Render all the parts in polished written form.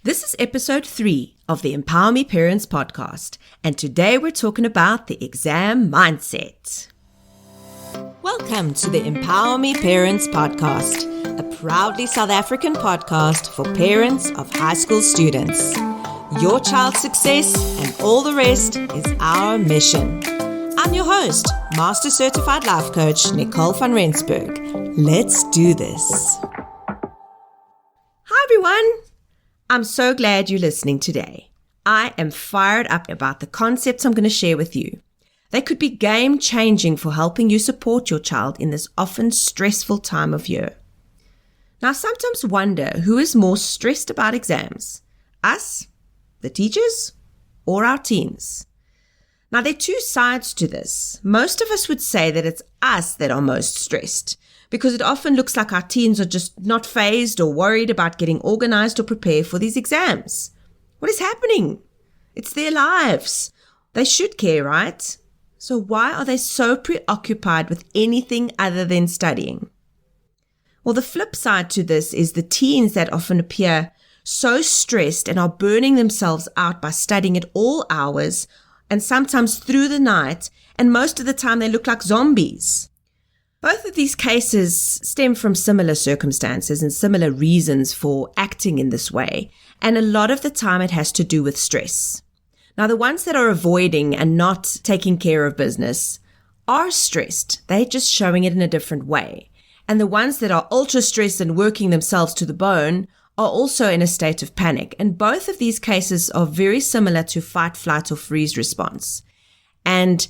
This is episode 3 of the Empower Me Parents podcast, and today we're talking about the exam mindset. Welcome to the Empower Me Parents podcast, a proudly South African podcast for parents of high school students. Your child's success and all the rest is our mission. I'm your host, Master Certified Life Coach, Nicole van Rensburg. Let's do this. Hi everyone. I'm so glad you're listening today. I am fired up about the concepts I'm going to share with you. They could be game-changing for helping you support your child in this often stressful time of year. Now, I sometimes wonder who is more stressed about exams, us, the teachers, or our teens. Now, there are two sides to this. Most of us would say that it's us that are most stressed, because it often looks like our teens are just not fazed or worried about getting organized or prepared for these exams. What is happening? It's their lives. They should care, right? So why are they so preoccupied with anything other than studying? Well, the flip side to this is the teens that often appear so stressed and are burning themselves out by studying at all hours and sometimes through the night, and most of the time they look like zombies. Both of these cases stem from similar circumstances and similar reasons for acting in this way, and a lot of the time it has to do with stress. Now, the ones that are avoiding and not taking care of business are stressed. They're just showing it in a different way. And the ones that are ultra stressed and working themselves to the bone are also in a state of panic. And both of these cases are very similar to fight, flight, or freeze response. And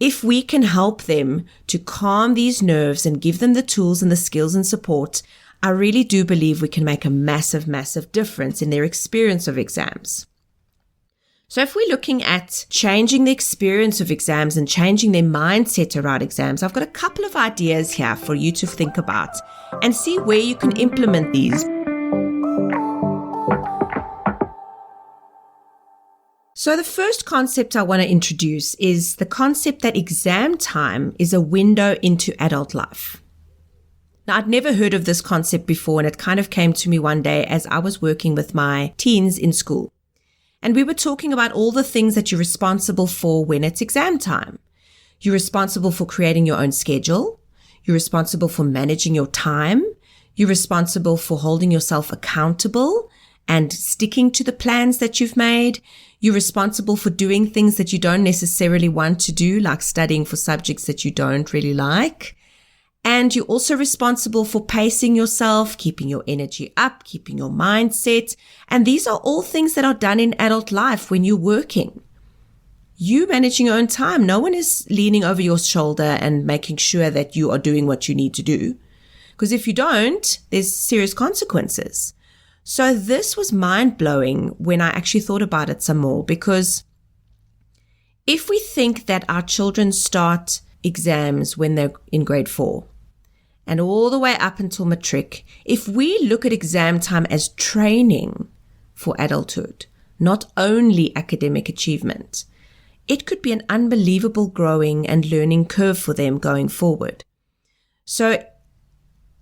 if we can help them to calm these nerves and give them the tools and the skills and support, I really do believe we can make a massive, massive difference in their experience of exams. So if we're looking at changing the experience of exams and changing their mindset around exams, I've got a couple of ideas here for you to think about and see where you can implement these. So the first concept I want to introduce is the concept that exam time is a window into adult life. Now, I'd never heard of this concept before, and it kind of came to me one day as I was working with my teens in school. And we were talking about all the things that you're responsible for when it's exam time. You're responsible for creating your own schedule. You're responsible for managing your time. You're responsible for holding yourself accountable and sticking to the plans that you've made. You're responsible for doing things that you don't necessarily want to do, like studying for subjects that you don't really like. And you're also responsible for pacing yourself, keeping your energy up, keeping your mindset. And these are all things that are done in adult life when you're working. You managing your own time. No one is leaning over your shoulder and making sure that you are doing what you need to do. Because if you don't, there's serious consequences. So this was mind-blowing when I actually thought about it some more, because if we think that our children start exams when they're in grade 4 and all the way up until matric, if we look at exam time as training for adulthood, not only academic achievement, it could be an unbelievable growing and learning curve for them going forward. So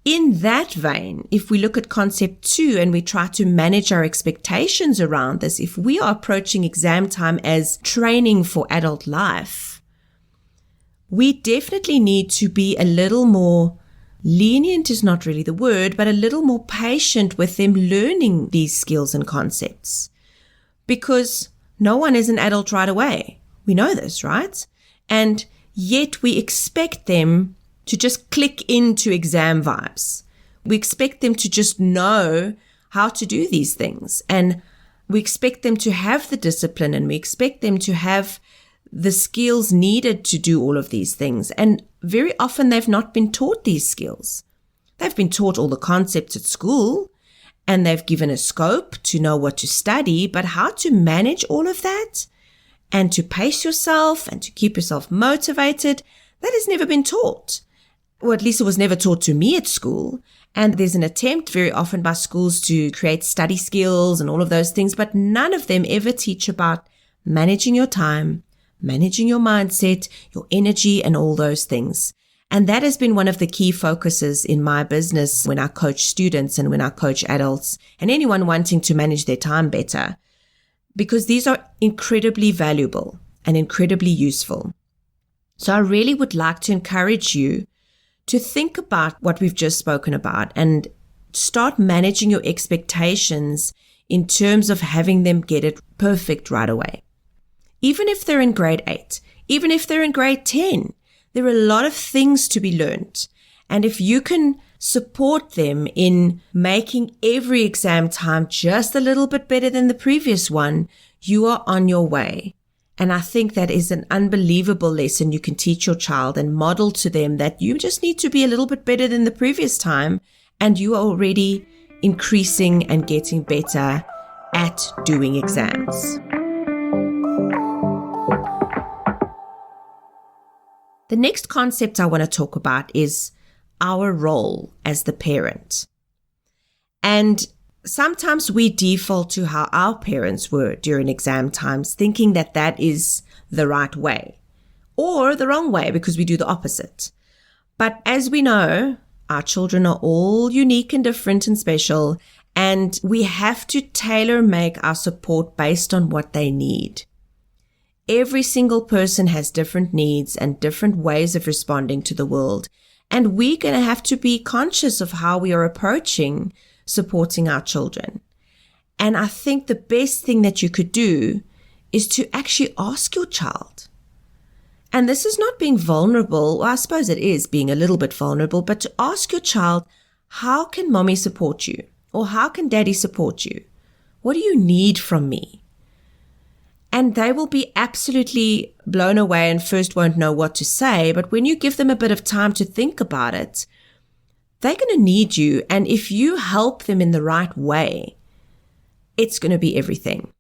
in that vein, if we look at concept 2 and we try to manage our expectations around this, if we are approaching exam time as training for adult life, we definitely need to be a little more lenient is not really the word, but a little more patient with them learning these skills and concepts. Because no one is an adult right away. We know this, right? And yet we expect them to just click into exam vibes. We expect them to just know how to do these things. And we expect them to have the discipline, and we expect them to have the skills needed to do all of these things. And very often they've not been taught these skills. They've been taught all the concepts at school, and they've given a scope to know what to study, but how to manage all of that and to pace yourself and to keep yourself motivated, that has never been taught. Or at least it was never taught to me at school. And there's an attempt very often by schools to create study skills and all of those things, but none of them ever teach about managing your time, managing your mindset, your energy, and all those things. And that has been one of the key focuses in my business when I coach students and when I coach adults and anyone wanting to manage their time better, because these are incredibly valuable and incredibly useful. So I really would like to encourage you to think about what we've just spoken about and start managing your expectations in terms of having them get it perfect right away. Even if they're in grade 8, even if they're in grade 10, there are a lot of things to be learned. And if you can support them in making every exam time just a little bit better than the previous one, you are on your way. And I think that is an unbelievable lesson you can teach your child and model to them that you just need to be a little bit better than the previous time, and you are already increasing and getting better at doing exams. The next concept I want to talk about is our role as the parent. And sometimes we default to how our parents were during exam times, thinking that that is the right way, or the wrong way because we do the opposite. But as we know, our children are all unique and different and special, and we have to tailor make our support based on what they need. Every single person has different needs and different ways of responding to the world, and we're going to have to be conscious of how we are approaching supporting our children. And I think the best thing that you could do is to actually ask your child. And this is not being vulnerable. Well, I suppose it is being a little bit vulnerable, but to ask your child, how can mommy support you? Or how can daddy support you? What do you need from me? And they will be absolutely blown away and first won't know what to say. But when you give them a bit of time to think about it, they're going to need you. And if you help them in the right way, it's going to be everything.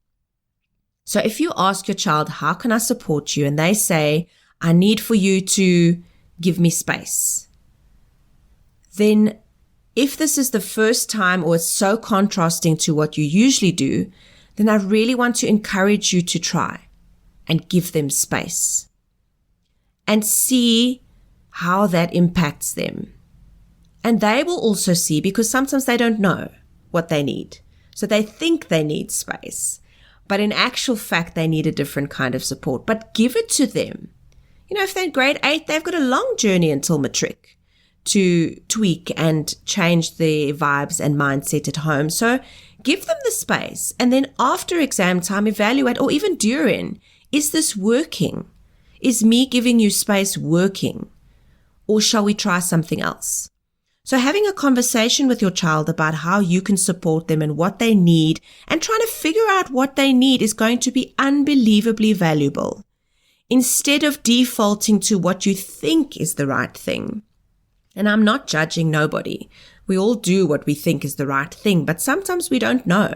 So if you ask your child, how can I support you? And they say, I need for you to give me space. Then if this is the first time or it's so contrasting to what you usually do, then I really want to encourage you to try and give them space and see how that impacts them. And they will also see, because sometimes they don't know what they need. So they think they need space, but in actual fact, they need a different kind of support. But give it to them. You know, if they're in grade 8, they've got a long journey until matric to tweak and change their vibes and mindset at home. So give them the space. And then after exam time, evaluate, or even during, is this working? Is me giving you space working? Or shall we try something else? So having a conversation with your child about how you can support them and what they need, and trying to figure out what they need, is going to be unbelievably valuable. Instead of defaulting to what you think is the right thing. And I'm not judging nobody. We all do what we think is the right thing, but sometimes we don't know.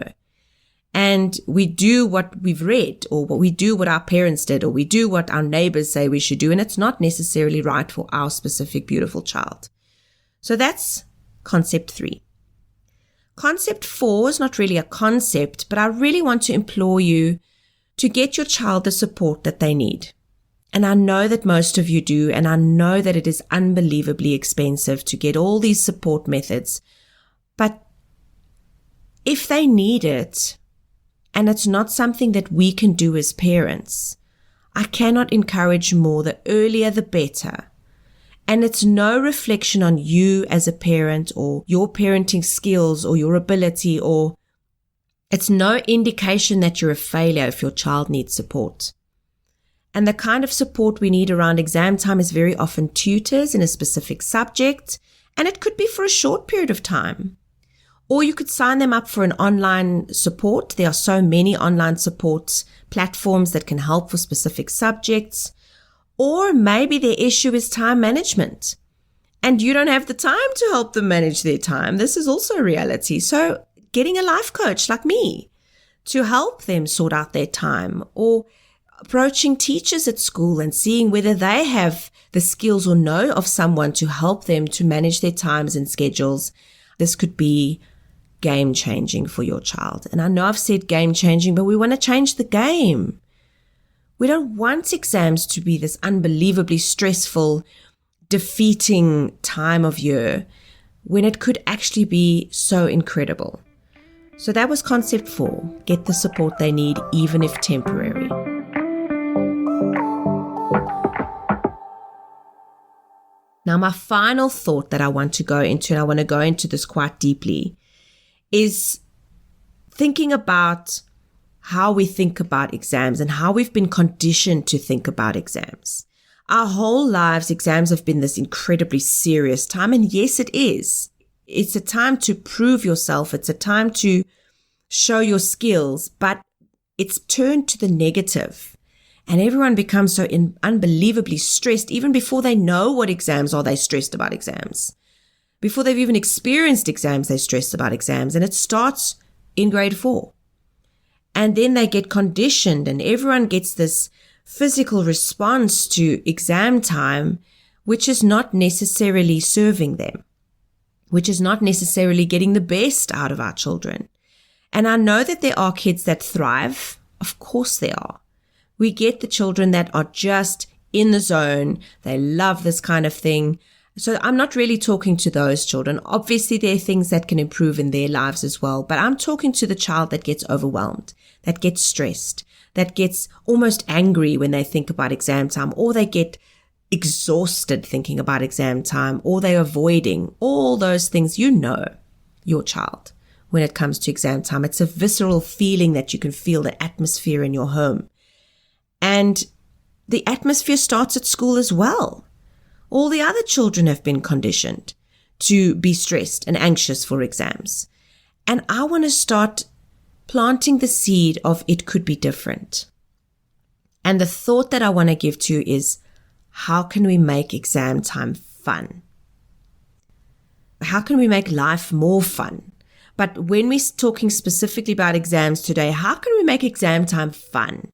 And we do what we've read, or we do what our parents did, or we do what our neighbors say we should do, and it's not necessarily right for our specific beautiful child. So that's concept 3. Concept 4 is not really a concept, but I really want to implore you to get your child the support that they need. And I know that most of you do, and I know that it is unbelievably expensive to get all these support methods. But if they need it, and it's not something that we can do as parents, I cannot encourage more. The earlier, the better. And it's no reflection on you as a parent or your parenting skills or your ability, or it's no indication that you're a failure if your child needs support. And the kind of support we need around exam time is very often tutors in a specific subject, and it could be for a short period of time. Or you could sign them up for an online support. There are so many online support platforms that can help for specific subjects. Or maybe their issue is time management, and you don't have the time to help them manage their time. This is also a reality. So getting a life coach like me to help them sort out their time, or approaching teachers at school and seeing whether they have the skills or know of someone to help them to manage their times and schedules. This could be game changing for your child. And I know I've said game changing, but we want to change the game. We don't want exams to be this unbelievably stressful, defeating time of year when it could actually be so incredible. So that was concept 4, get the support they need, even if temporary. Now, my final thought that I want to go into, and I want to go into this quite deeply, is thinking about how we think about exams and how we've been conditioned to think about exams. Our whole lives, exams have been this incredibly serious time. And yes, it is. It's a time to prove yourself. It's a time to show your skills, but it's turned to the negative. And everyone becomes so unbelievably stressed. Even before they know what exams are, they're stressed about exams. Before they've even experienced exams, they're stressed about exams. And it starts in grade 4. And then they get conditioned, and everyone gets this physical response to exam time, which is not necessarily serving them, which is not necessarily getting the best out of our children. And I know that there are kids that thrive. Of course there are. We get the children that are just in the zone. They love this kind of thing. So I'm not really talking to those children. Obviously, there are things that can improve in their lives as well. But I'm talking to the child that gets overwhelmed, that gets stressed, that gets almost angry when they think about exam time, or they get exhausted thinking about exam time, or they're avoiding all those things. You know your child when it comes to exam time. It's a visceral feeling that you can feel, the atmosphere in your home. And the atmosphere starts at school as well. All the other children have been conditioned to be stressed and anxious for exams. And I want to start planting the seed of it could be different. And the thought that I want to give to you is, how can we make exam time fun? How can we make life more fun? But when we're talking specifically about exams today, how can we make exam time fun?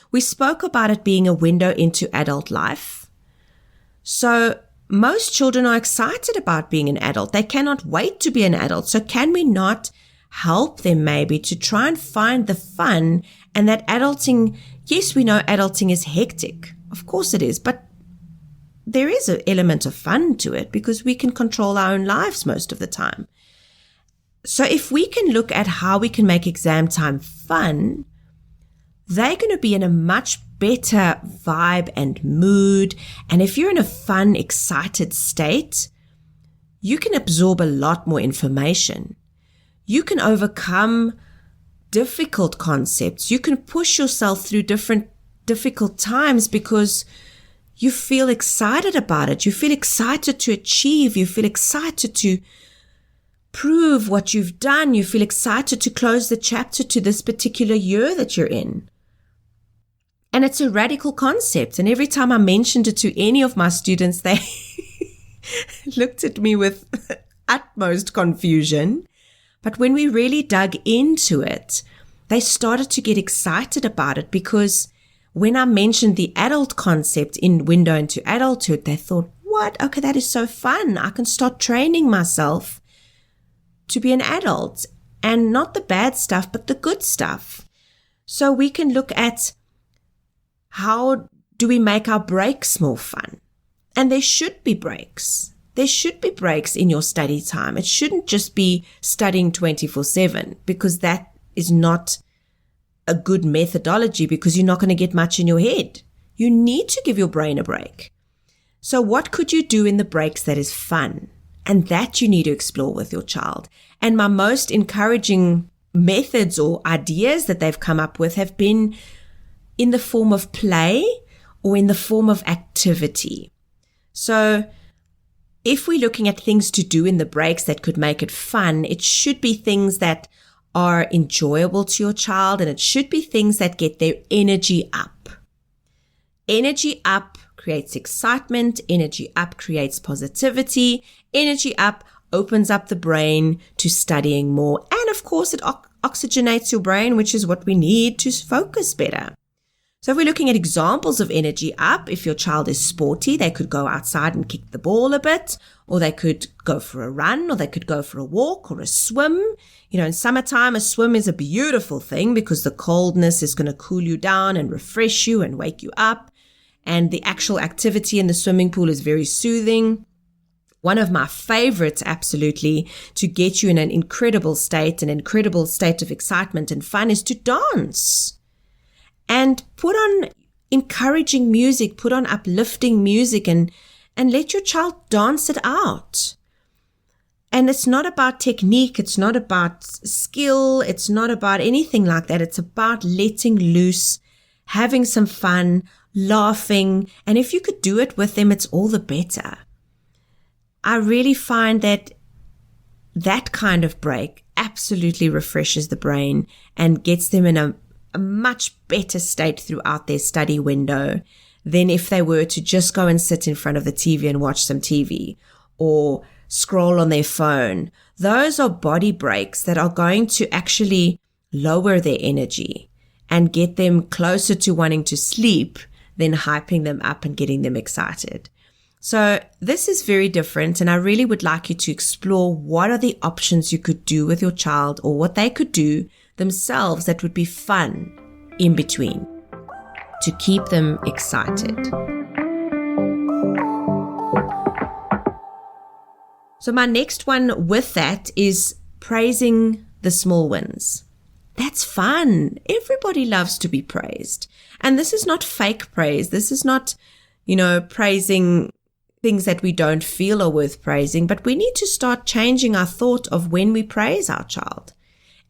We spoke about it being a window into adult life. So most children are excited about being an adult. They cannot wait to be an adult. So can we not help them maybe to try and find the fun, and that adulting, yes, we know adulting is hectic. Of course it is, but there is an element of fun to it because we can control our own lives most of the time. So if we can look at how we can make exam time fun, they're going to be in a much better vibe and mood. And if you're in a fun, excited state, you can absorb a lot more information. You can overcome difficult concepts. You can push yourself through different difficult times because you feel excited about it. You feel excited to achieve. You feel excited to prove what you've done. You feel excited to close the chapter to this particular year that you're in. And it's a radical concept. And every time I mentioned it to any of my students, they looked at me with utmost confusion. But when we really dug into it, they started to get excited about it, because when I mentioned the adult concept in window into adulthood, they thought, what? Okay, that is so fun. I can start training myself to be an adult, and not the bad stuff, but the good stuff. So we can look at, how do we make our breaks more fun? And there should be breaks. There should be breaks in your study time. It shouldn't just be studying 24/7, because that is not a good methodology, because you're not going to get much in your head. You need to give your brain a break. So what could you do in the breaks that is fun? And that you need to explore with your child. And my most encouraging methods or ideas that they've come up with have been in the form of play or in the form of activity. So if we're looking at things to do in the breaks that could make it fun, it should be things that are enjoyable to your child, and it should be things that get their energy up. Energy up creates excitement. Energy up creates positivity. Energy up opens up the brain to studying more. And of course, it oxygenates your brain, which is what we need to focus better. So if we're looking at examples of energy up, if your child is sporty, they could go outside and kick the ball a bit, or they could go for a run, or they could go for a walk or a swim. You know, in summertime, a swim is a beautiful thing because the coldness is going to cool you down and refresh you and wake you up. and the actual activity in the swimming pool is very soothing. One of my favorites, absolutely, to get you in an incredible state of excitement and fun is to dance. And put on encouraging music, put on uplifting music and let your child dance it out. And it's not about technique, it's not about skill, it's not about anything like that. It's about letting loose, having some fun, laughing, and if you could do it with them, it's all the better. I really find that kind of break absolutely refreshes the brain and gets them in a much better state throughout their study window than if they were to just go and sit in front of the TV and watch some TV or scroll on their phone. Those are body breaks that are going to actually lower their energy and get them closer to wanting to sleep than hyping them up and getting them excited. So this is very different, and I really would like you to explore what are the options you could do with your child or what they could do themselves that would be fun in between to keep them excited. So my next one with that is praising the small wins. That's fun. Everybody loves to be praised. And this is not fake praise. This is not, praising things that we don't feel are worth praising, but we need to start changing our thought of when we praise our child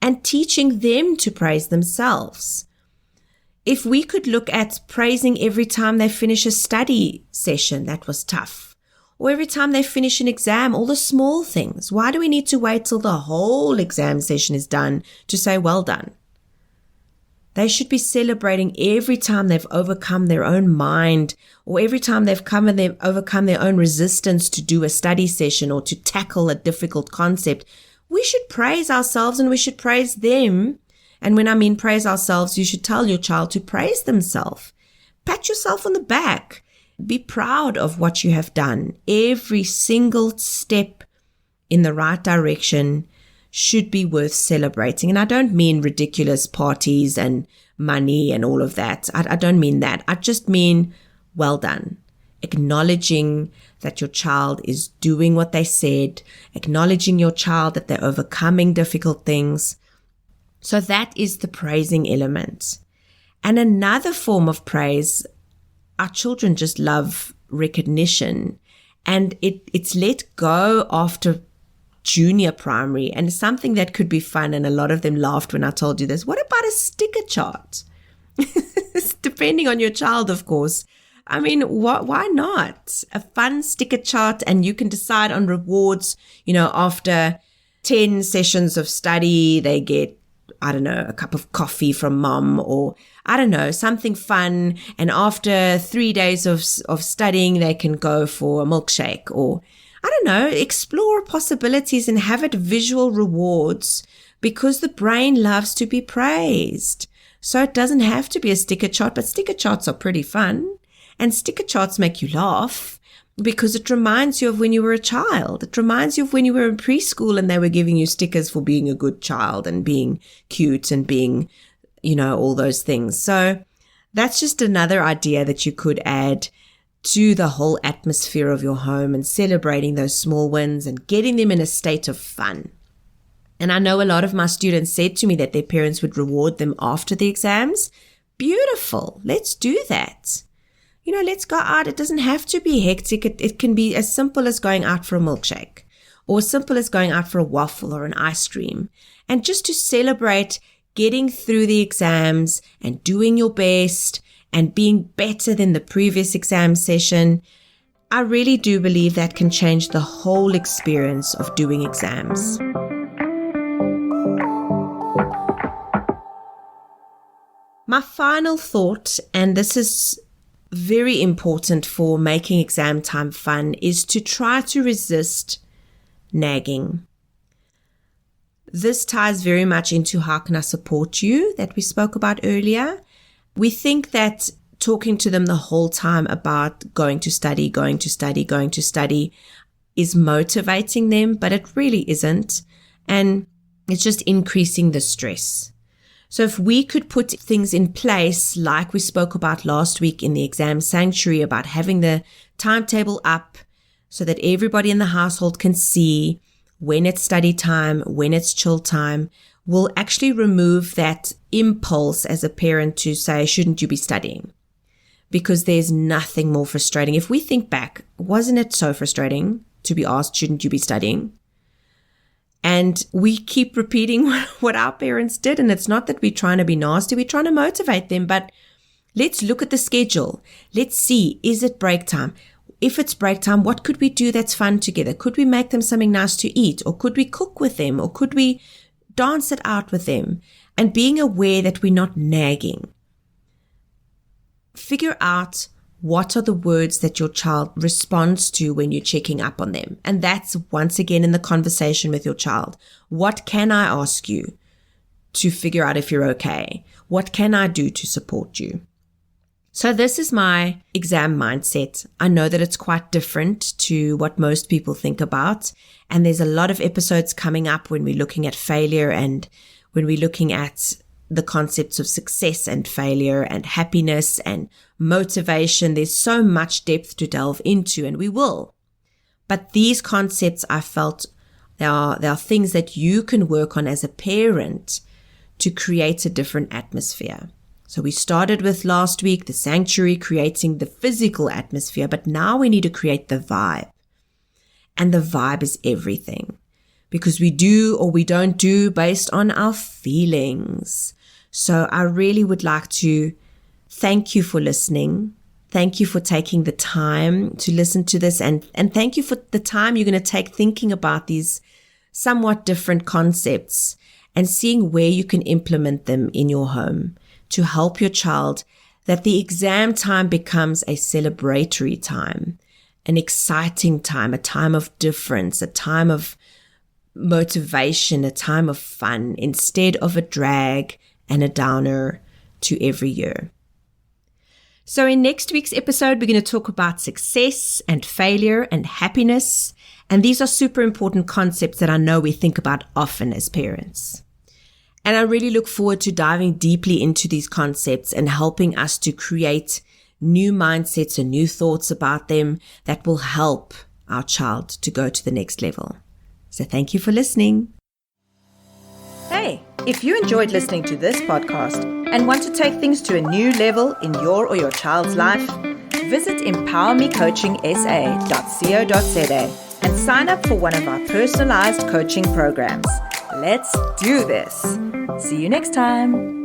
and teaching them to praise themselves. If we could look at praising every time they finish a study session that was tough, or every time they finish an exam, all the small things. Why do we need to wait till the whole exam session is done to say, well done? They should be celebrating every time they've overcome their own mind, or every time they've overcome their own resistance to do a study session or to tackle a difficult concept. We should praise ourselves and we should praise them. And when I mean praise ourselves, you should tell your child to praise themselves. Pat yourself on the back. Be proud of what you have done. Every single step in the right direction should be worth celebrating. And I don't mean ridiculous parties and money and all of that. I don't mean that. I just mean well done. Acknowledging that your child is doing what they said, acknowledging your child that they're overcoming difficult things. So that is the praising element. And another form of praise, our children just love recognition, and it's let go after junior primary, and something that could be fun. And a lot of them laughed when I told you this. What about a sticker chart? Depending on your child, of course. I mean, why not? A fun sticker chart, and you can decide on rewards. After 10 sessions of study, they get, a cup of coffee from mom, or something fun. And after 3 days of studying, they can go for a milkshake, or explore possibilities and have it visual rewards, because the brain loves to be praised. So it doesn't have to be a sticker chart, but sticker charts are pretty fun. And sticker charts make you laugh because it reminds you of when you were a child. It reminds you of when you were in preschool and they were giving you stickers for being a good child and being cute and being, all those things. So that's just another idea that you could add to the whole atmosphere of your home and celebrating those small wins and getting them in a state of fun. And I know a lot of my students said to me that their parents would reward them after the exams. Beautiful. Let's do that. Let's go out. It doesn't have to be hectic. It can be as simple as going out for a milkshake, or as simple as going out for a waffle or an ice cream. And just to celebrate getting through the exams and doing your best and being better than the previous exam session, I really do believe that can change the whole experience of doing exams. My final thought, and this is very important for making exam time fun, is to try to resist nagging. This ties very much into how can I support you that we spoke about earlier. We think that talking to them the whole time about going to study is motivating them, but it really isn't. And it's just increasing the stress. So if we could put things in place like we spoke about last week in the exam sanctuary about having the timetable up so that everybody in the household can see when it's study time, when it's chill time, will actually remove that impulse as a parent to say, shouldn't you be studying? Because there's nothing more frustrating. If we think back, wasn't it so frustrating to be asked, shouldn't you be studying? And we keep repeating what our parents did. And it's not that we're trying to be nasty. We're trying to motivate them. But let's look at the schedule. Let's see, is it break time? If it's break time, what could we do that's fun together? Could we make them something nice to eat? Or could we cook with them? Or could we dance it out with them? And being aware that we're not nagging. Figure out what are the words that your child responds to when you're checking up on them. And that's once again in the conversation with your child. What can I ask you to figure out if you're okay? What can I do to support you? So this is my exam mindset. I know that it's quite different to what most people think about. And there's a lot of episodes coming up when we're looking at failure and when we're looking at the concepts of success and failure and happiness and motivation. There's so much depth to delve into, and we will. But these concepts, I felt, there are things that you can work on as a parent to create a different atmosphere. So we started with last week, the sanctuary, creating the physical atmosphere, but now we need to create the vibe. And the vibe is everything, because we do or we don't do based on our feelings. So I really would like to thank you for listening. Thank you for taking the time to listen to this. And thank you for the time you're going to take thinking about these somewhat different concepts and seeing where you can implement them in your home to help your child, that the exam time becomes a celebratory time, an exciting time, a time of difference, a time of motivation, a time of fun, instead of a drag and a downer to every year. So in next week's episode, we're going to talk about success and failure and happiness. And these are super important concepts that I know we think about often as parents. And I really look forward to diving deeply into these concepts and helping us to create new mindsets and new thoughts about them that will help our child to go to the next level. So thank you for listening. Hey, if you enjoyed listening to this podcast and want to take things to a new level in your or your child's life, visit empowermecoachingsa.co.za and sign up for one of our personalized coaching programs. Let's do this. See you next time.